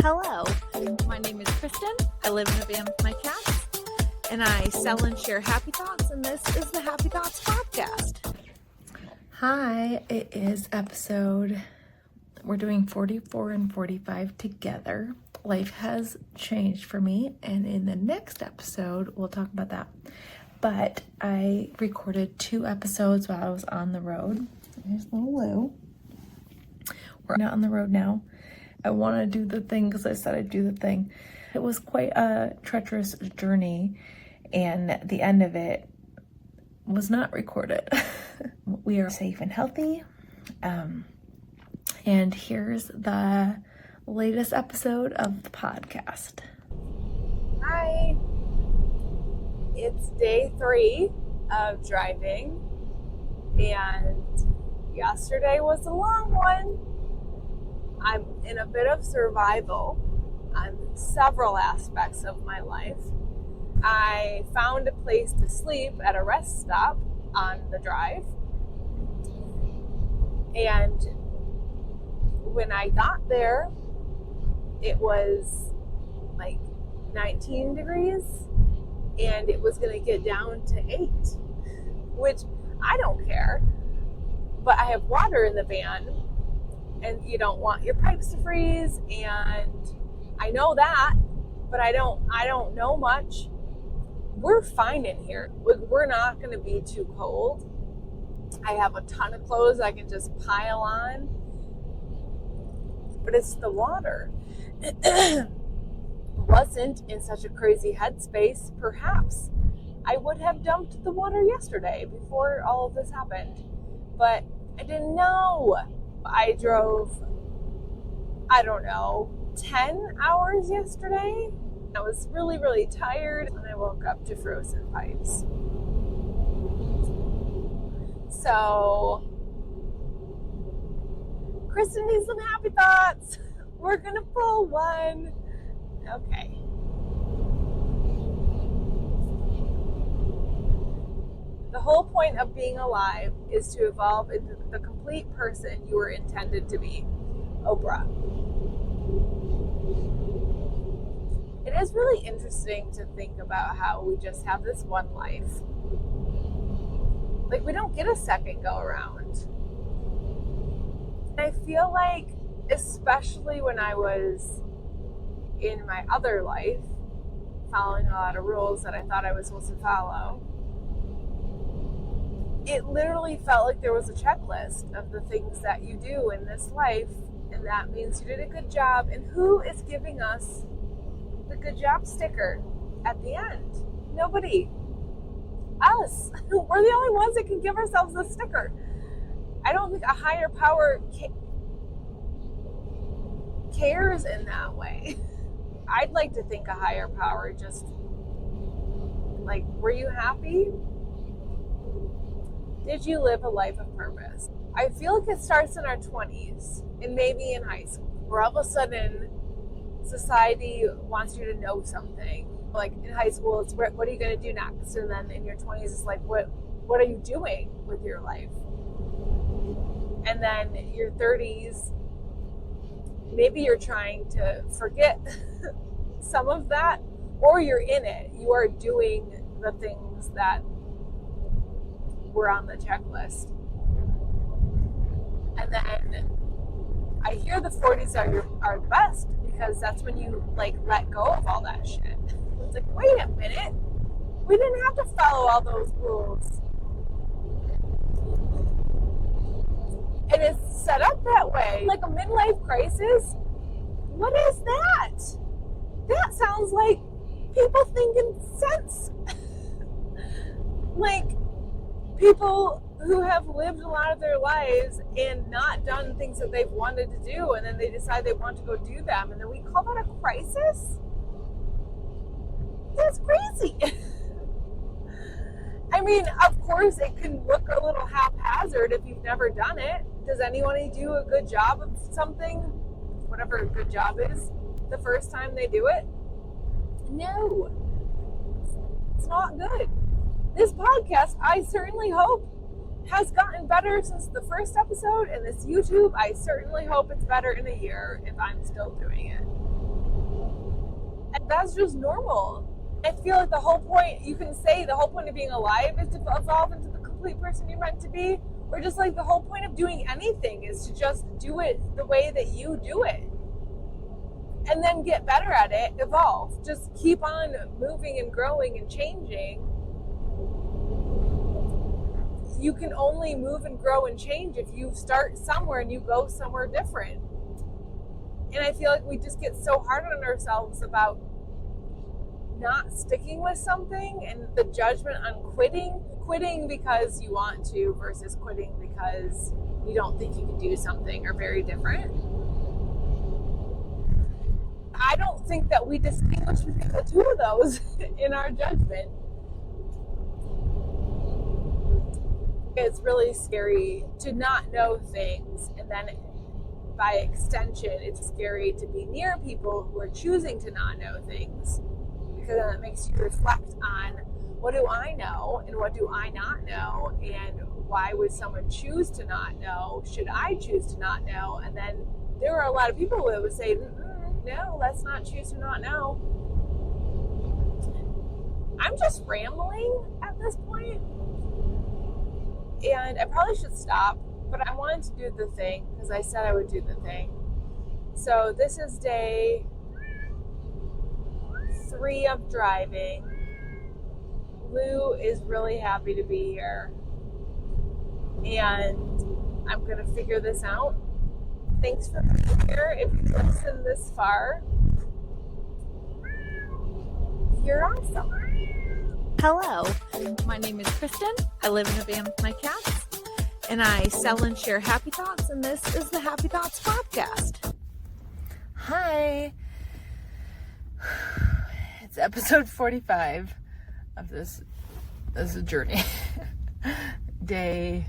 Hello, my name is Kristin. I live in a van with my cats, and I sell and share happy thoughts, and this is the Happy Thoughts Podcast. Hi, it is we're doing 44 and 45 together. Life has changed for me, and in the next episode, we'll talk about that. But I recorded 2 episodes while I was on the road. There's little Lou. We're not on the road now. I want to do the thing because I said I'd do the thing. It was quite a treacherous journey, and the end of it was not recorded. We are safe and healthy. And here's the latest episode of the podcast. Hi. It's day 3 of driving, and yesterday was a long one. I'm in a bit of survival on several aspects of my life. I found a place to sleep at a rest stop on the drive. And when I got there, it was like 19 degrees and it was going to get down to 8, which I don't care. But I have water in the van, and you don't want your pipes to freeze, and I know that, but I don't know much. We're fine in here. We're not going to be too cold. I have a ton of clothes I can just pile on, but it's the water. Wasn't in such a crazy headspace, perhaps I would have dumped the water yesterday before all of this happened, but I didn't know. I drove, 10 hours yesterday. I was really, really tired, and I woke up to frozen pipes. So, Kristin needs some happy thoughts. We're gonna pull one. Okay. The whole point of being alive is to evolve into the complete person you were intended to be. Oprah. It is really interesting to think about how we just have this one life. Like, we don't get a second go around. I feel like, especially when I was in my other life, following a lot of rules that I thought I was supposed to follow, it literally felt like there was a checklist of the things that you do in this life, and that means you did a good job. And who is giving us the good job sticker at the end? Nobody. Us. We're the only ones that can give ourselves the sticker. I don't think a higher power cares in that way. I'd like to think a higher power just, like, were you happy? Did you live a life of purpose? I feel like it starts in our 20s and maybe in high school, where all of a sudden society wants you to know something. Like in high school, it's what are you going to do next? And then in your 20s, it's like, what are you doing with your life? And then your 30s, maybe you're trying to forget some of that, or you're in it. You are doing the things that were on the checklist. And then I hear the 40s are the best, because that's when you like let go of all that shit. It's like, wait a minute, we didn't have to follow all those rules. And it's set up that way, like a midlife crisis. What is that? That sounds like people thinking sense. Like people who have lived a lot of their lives and not done things that they've wanted to do, and then they decide they want to go do them, and then we call that a crisis? That's crazy. I mean, of course, it can look a little haphazard if you've never done it. Does anyone do a good job of something, whatever a good job is, the first time they do it? No. It's not good. This podcast, I certainly hope, has gotten better since the first episode, and this YouTube, I certainly hope it's better in a year if I'm still doing it. that's just normal. I feel like the whole point, you can say the whole point of being alive is to evolve into the complete person you're meant to be, or just like the whole point of doing anything is to just do it the way that you do it. And then get better at it, evolve. Just keep on moving and growing and changing. You can only move and grow and change if you start somewhere and you go somewhere different. And I feel like we just get so hard on ourselves about not sticking with something, and the judgment on quitting because you want to versus quitting because you don't think you can do something are very different. I don't think that we distinguish between the two of those in our judgment. It's really scary to not know things, and then by extension, it's scary to be near people who are choosing to not know things, because then it makes you reflect on, what do I know and what do I not know, and why would someone choose to not know? Should I choose to not know? And then there are a lot of people who would say, no, let's not choose to not know. I'm just rambling at this point, and I probably should stop, but I wanted to do the thing because I said I would do the thing. So this is day 3 of driving. Lou is really happy to be here, and I'm gonna figure this out. Thanks for being here. If you've listened this far, you're awesome. Hello, my name is Kristin. I live in a van with my cats, and I sell and share happy thoughts, and this is the Happy Thoughts Podcast. Hi. It's episode 45 of this journey. Day,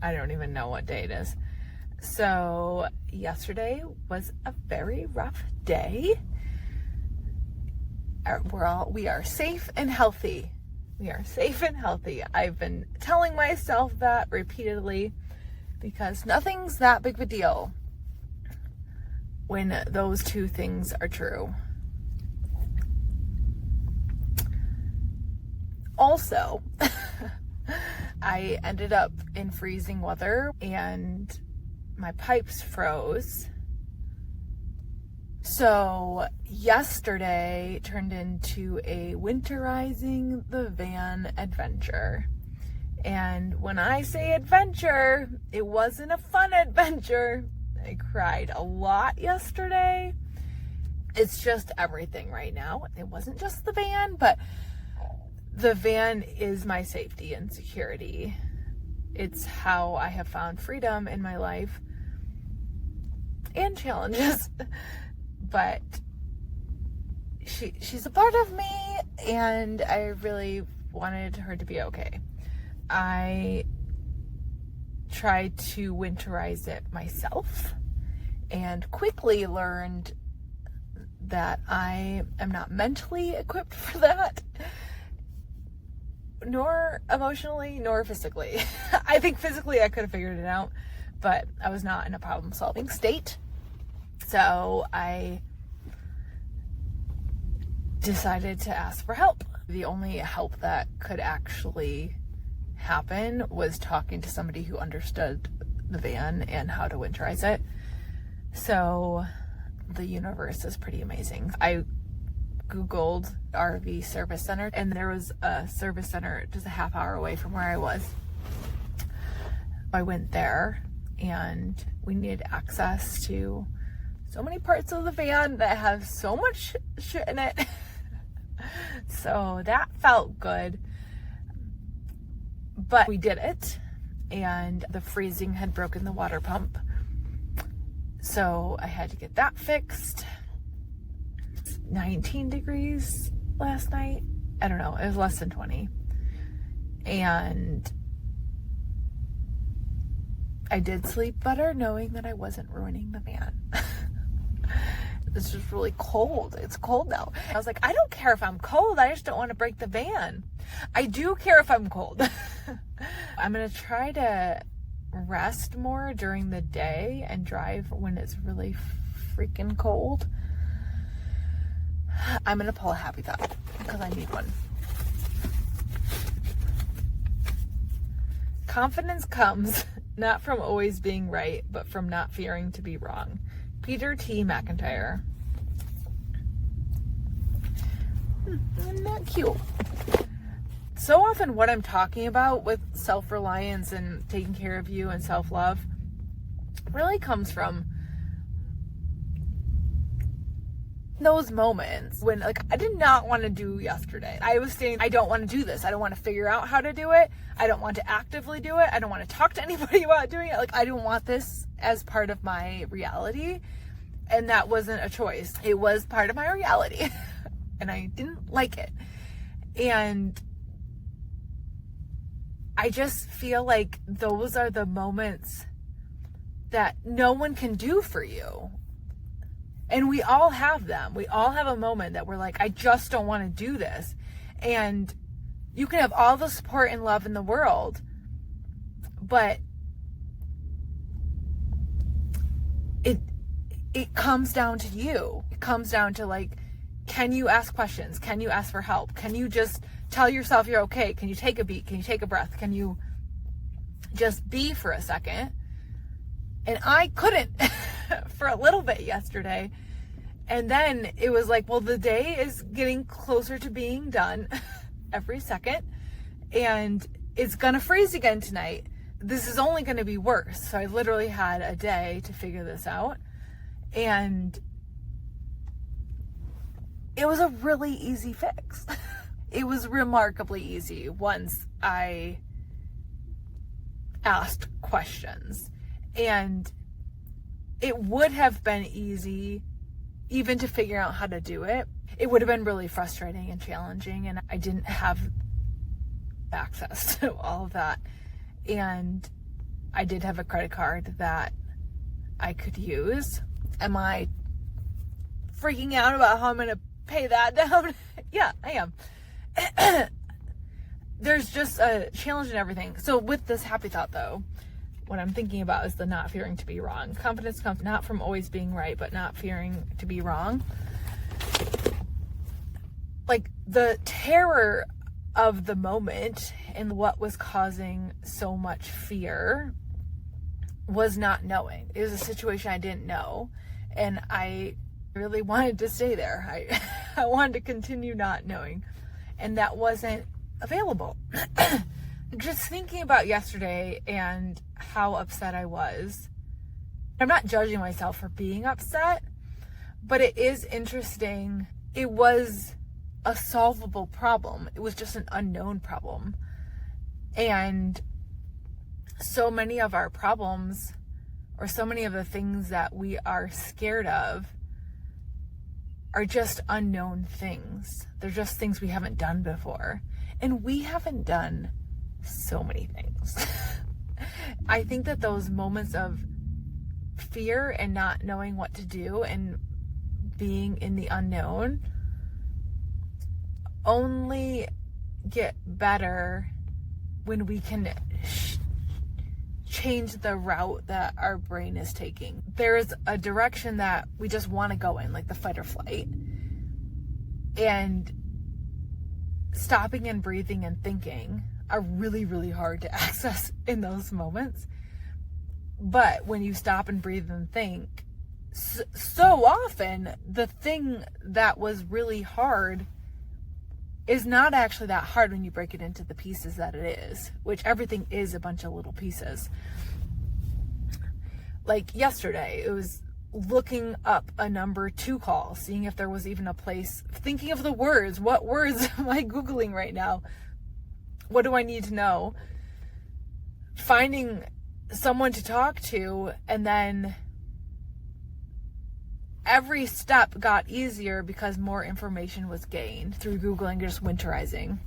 I don't even know what day it is. So yesterday was a very rough day. We are safe and healthy. We are safe and healthy. I've been telling myself that repeatedly because nothing's that big of a deal when those two things are true. Also, I ended up in freezing weather and my pipes froze. So yesterday turned into a winterizing the van adventure. And when I say adventure, it wasn't a fun adventure. I cried a lot yesterday. It's just everything right now. It wasn't just the van, but the van is my safety and security. It's how I have found freedom in my life and challenges. But she's a part of me, and I really wanted her to be okay. I tried to winterize it myself and quickly learned that I am not mentally equipped for that, nor emotionally, nor physically. I think physically I could have figured it out, but I was not in a problem-solving state. So I decided to ask for help. The only help that could actually happen was talking to somebody who understood the van and how to winterize it. So the universe is pretty amazing. I Googled RV service center, and there was a service center just a half hour away from where I was. I went there, and we needed access to so many parts of the van that have so much shit in it. So that felt good. But we did it, and the freezing had broken the water pump. So I had to get that fixed. It's 19 degrees last night. I don't know, it was less than 20. And I did sleep better knowing that I wasn't ruining the van. It's just really cold. It's cold now. I was like, I don't care if I'm cold. I just don't want to break the van. I do care if I'm cold. I'm going to try to rest more during the day and drive when it's really freaking cold. I'm going to pull a happy thought because I need one. Confidence comes not from always being right, but from not fearing to be wrong. Peter T. McIntyre. Isn't that cute? So often what I'm talking about with self-reliance and taking care of you and self-love really comes from those moments when, like, I did not want to do yesterday. I was saying, I don't want to do this. I don't want to figure out how to do it. I don't want to actively do it. I don't want to talk to anybody about doing it. Like, I don't want this as part of my reality. And that wasn't a choice. It was part of my reality. And I didn't like it. And I just feel like those are the moments that no one can do for you. And we all have them. We all have a moment that we're like, I just don't want to do this. And you can have all the support and love in the world, but it comes down to you. It comes down to, like, can you ask questions? Can you ask for help? Can you just tell yourself you're okay? Can you take a beat? Can you take a breath? Can you just be for a second? And I couldn't for a little bit yesterday. And then it was like, well, the day is getting closer to being done every second. And it's going to freeze again tonight. This is only going to be worse. So I literally had a day to figure this out. And it was a really easy fix. It was remarkably easy once I asked questions. And it would have been easy even to figure out how to do it. It would have been really frustrating and challenging, and I didn't have access to all of that. And I did have a credit card that I could use. Am I freaking out about how I'm going to pay that down? Yeah, I am. There's just a challenge in everything. So with this happy thought, though, what I'm thinking about is the not fearing to be wrong. Confidence comes not from always being right, but not fearing to be wrong. Like, the terror of the moment and what was causing so much fear was not knowing. It was a situation I didn't know, and I really wanted to stay there. I wanted to continue not knowing, and that wasn't available. Just thinking about yesterday and how upset I was. I'm not judging myself for being upset, but it is interesting. It was a solvable problem. It was just an unknown problem. And so many of our problems, or so many of the things that we are scared of, are just unknown things. They're just things we haven't done before. And we haven't done so many things. I think that those moments of fear and not knowing what to do and being in the unknown only get better when we can change the route that our brain is taking. There's a direction that we just want to go in, like the fight or flight. And stopping and breathing and thinking are really, really hard to access in those moments. But when you stop and breathe and think, so often the thing that was really hard is not actually that hard when you break it into the pieces that it is, which everything is a bunch of little pieces. Like yesterday, it was looking up a number to call, seeing if there was even a place, thinking of the words. What words am I Googling right now? What do I need to know? Finding someone to talk to, and then every step got easier because more information was gained through Googling, just winterizing.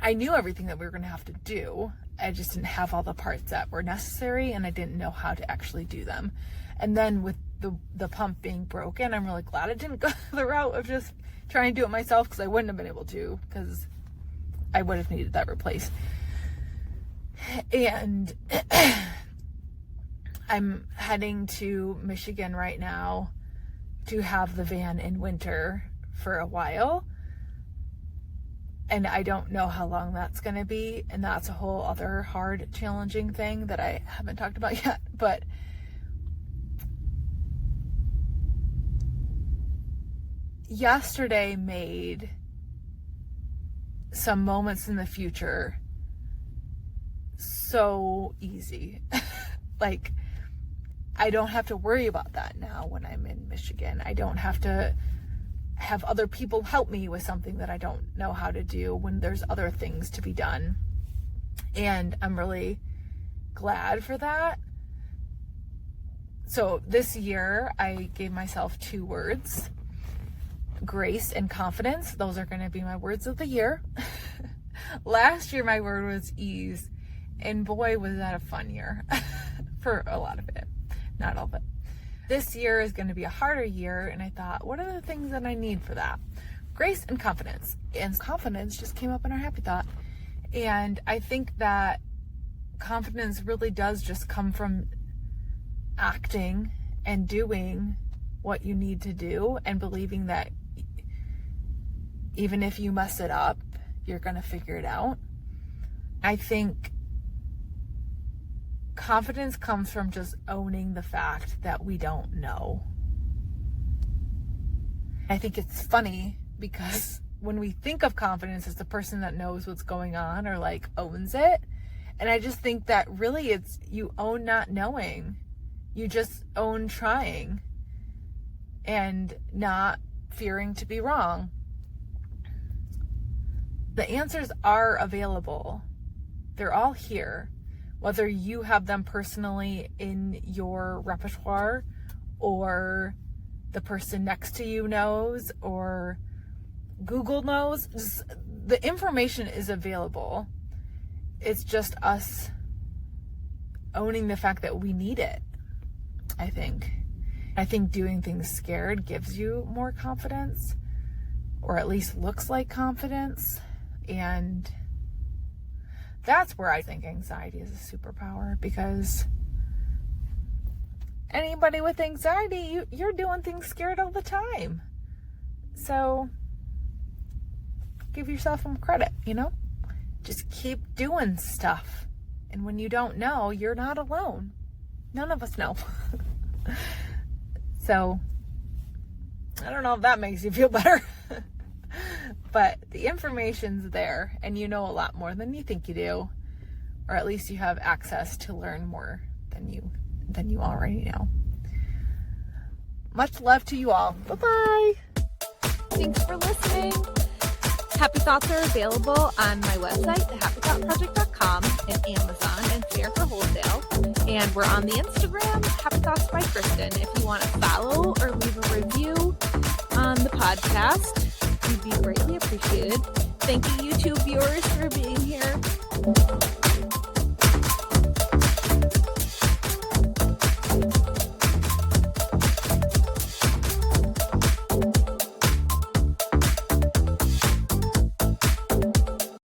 I knew everything that we were going to have to do. I just didn't have all the parts that were necessary, and I didn't know how to actually do them. And then with the pump being broken, I'm really glad I didn't go the route of just trying to do it myself, because I wouldn't have been able to, because I would have needed that replaced. And I'm heading to Michigan right now to have the van in winter for a while. And I don't know how long that's going to be. And that's a whole other hard, challenging thing that I haven't talked about yet. But yesterday made some moments in the future so easy. Like, I don't have to worry about that now when I'm in Michigan. I don't have to have other people help me with something that I don't know how to do when there's other things to be done. And I'm really glad for that. So this year I gave myself 2 words: grace and confidence. Those are going to be my words of the year. Last year my word was ease, and boy was that a fun year for a lot of it, not all of it. This year is going to be a harder year, and I thought, what are the things that I need for that? Grace and confidence. And confidence just came up in our happy thought. And I think that confidence really does just come from acting and doing what you need to do, and believing that even if you mess it up, you're going to figure it out. I think confidence comes from just owning the fact that we don't know. I think it's funny because when we think of confidence as the person that knows what's going on or like owns it, and I just think that really it's you own not knowing. You just own trying and not fearing to be wrong. The answers are available. They're all here. Whether you have them personally in your repertoire, or the person next to you knows, or Google knows, just, the information is available. It's just us owning the fact that we need it, I think. I think doing things scared gives you more confidence, or at least looks like confidence. And that's where I think anxiety is a superpower, because anybody with anxiety, you're doing things scared all the time. So give yourself some credit, Just keep doing stuff. And when you don't know, you're not alone. None of us know. So I don't know if that makes you feel better. But the information's there, and you know a lot more than you think you do, or at least you have access to learn more than you already know. Much love to you all. Bye-bye. Thanks for listening. Happy Thoughts are available on my website, thehappythoughtproject.com, and Amazon, and Fair for Wholesale. And we're on the Instagram, Happy Thoughts by Kristin. If you want to follow or leave a review on the podcast, you'd be greatly appreciated. Thank you, YouTube viewers, for being here.